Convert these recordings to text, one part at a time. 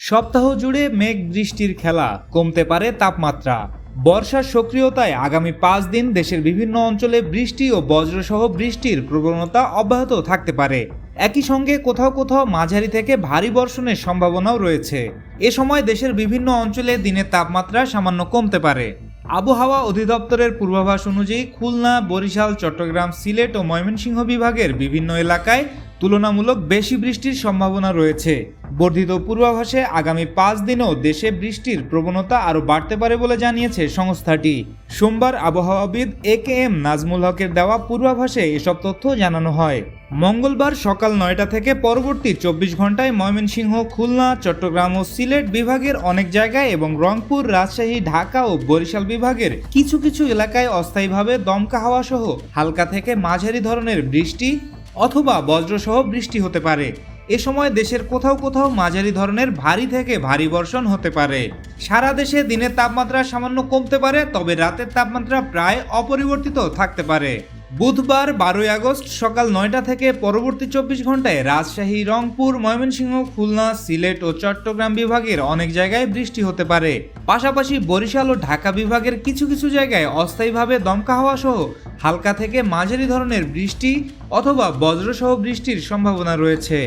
সপ্তাহ জুড়ে মেঘ বৃষ্টির খেলা, কমতে পারে তাপমাত্রা। বর্ষার সক্রিয়তায় আগামী 5 দিন দেশের বিভিন্ন অঞ্চলে বৃষ্টি ও বজ্রসহ বৃষ্টির প্রবণতা অব্যাহত থাকতে পারে। একই সঙ্গে কোথাও কোথাও মাঝারি থেকে ভারী বর্ষণের সম্ভাবনাও রয়েছে। এ সময় দেশের বিভিন্ন অঞ্চলে দিনের তাপমাত্রা সামান্য কমতে পারে। আবহাওয়া অধিদপ্তরের পূর্বাভাস অনুযায়ী খুলনা, বরিশাল, চট্টগ্রাম, সিলেট ও ময়মনসিংহ বিভাগের বিভিন্ন এলাকায় তুলনামূলক বেশি বৃষ্টির সম্ভাবনা রয়েছে। বর্ধিত পূর্বাভাসে আগামী 5 দিনেও দেশে বৃষ্টির প্রবণতা আরও বাড়তে পারে বলে জানিয়েছে সংস্থাটি। সোমবার আবহাওয়াবিদ একেএম নাজমুল হকের দেওয়া পূর্বাভাসে এসব তথ্য জানানো হয়। মঙ্গলবার সকাল 9টা থেকে পরবর্তী 24 ঘন্টায় ময়মনসিংহ, খুলনা, চট্টগ্রাম ও সিলেট বিভাগের অনেক জায়গায় এবং রংপুর, রাজশাহী, ঢাকা ও বরিশাল বিভাগের কিছু কিছু এলাকায় অস্থায়ীভাবে দমকা হাওয়া সহ হালকা থেকে মাঝারি ধরনের বৃষ্টি অথবা বজ্রসহ বৃষ্টি হতে পারে। এ সময় দেশের কোথাও কোথাও মাঝারি ধরনের ভারী থেকে ভারী বর্ষণ হতে পারে। সারা দেশে দিনের তাপমাত্রা সামান্য কমতে পারে, তবে রাতের তাপমাত্রা প্রায় অপরিবর্তিত থাকতে পারে। বুধবার 12 আগস্ট সকাল 9টা থেকে পরবর্তী 24 ঘন্টায় রাজশাহী, রংপুর, ময়মনসিংহ, খুলনা, সিলেট ও চট্টগ্রাম বিভাগের অনেক জায়গায় বৃষ্টি হতে পারে। পাশাপাশি বরিশাল ও ঢাকা বিভাগের কিছু কিছু জায়গায় অস্থায়ীভাবে দমকা হাওয়া সহ হালকা থেকে মাঝারি ধরনের বৃষ্টি অথবা বজ্রসহ বৃষ্টির সম্ভাবনা রয়েছে।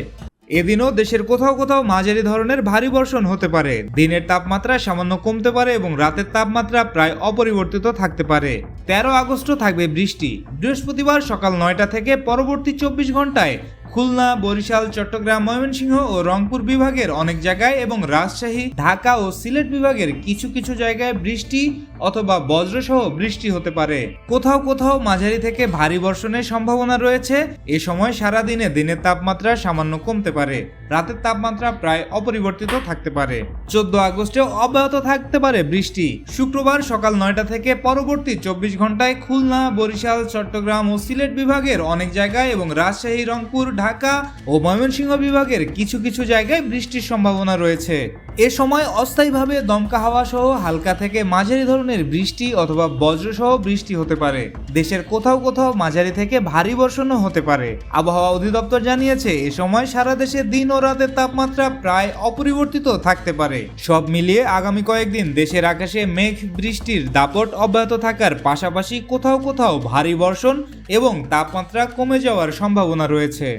এদিনও দেশের কোথাও কোথাও মাঝারি ধরনের ভারী বর্ষণ হতে পারে। দিনের তাপমাত্রা সামান্য কমতে পারে এবং রাতের তাপমাত্রা প্রায় অপরিবর্তিত থাকতে পারে। 13 আগস্টও থাকবে বৃষ্টি। বৃহস্পতিবার সকাল 9টা থেকে পরবর্তী 24 ঘন্টায় খুলনা, বরিশাল, চট্টগ্রাম, ময়মনসিংহ ও রংপুর বিভাগের অনেক জায়গায় এবং রাজশাহী, ঢাকা ও সিলেট বিভাগের কিছু কিছু জায়গায় বৃষ্টি অথবা বজ্রসহ বৃষ্টি হতে পারে। কোথাও কোথাও মাঝারি থেকে ভারী বর্ষণের সম্ভাবনা রয়েছে। এ সময় সারা দিনের তাপমাত্রা সামান্য কমতে পারে। রাতের তাপমাত্রা প্রায় অপরিবর্তিত থাকতে পারে। 14 আগস্টেও অব্যাহত থাকতে পারে বৃষ্টি। শুক্রবার সকাল 9টা থেকে পরবর্তী 24 ঘন্টায় খুলনা, বরিশাল, চট্টগ্রাম ও সিলেট বিভাগের অনেক জায়গায় এবং রাজশাহী, রংপুর, ঢাকা ও ময়মনসিংহ বিভাগের কিছু কিছু জায়গায় বৃষ্টির সম্ভাবনা রয়েছে। এ সময় অস্থায়ীভাবে দমকা হাওয়া সহ হালকা থেকে মাঝারি ধরনের বৃষ্টি অথবা বজ্রসহ বৃষ্টি হতে পারে। দেশের কোথাও কোথাও মাঝারি থেকে ভারী বর্ষণও হতে পারে। আবহাওয়া অধিদপ্তর জানিয়েছে এ সময় সারা দেশে দিন ও রাতের তাপমাত্রা প্রায় অপরিবর্তিত থাকতে পারে। সব মিলিয়ে আগামী কয়েকদিন দেশের আকাশে মেঘ বৃষ্টির দাপট অব্যাহত থাকার পাশাপাশি কোথাও কোথাও ভারী বর্ষণ এবং তাপমাত্রা কমে যাওয়ার সম্ভাবনা রয়েছে।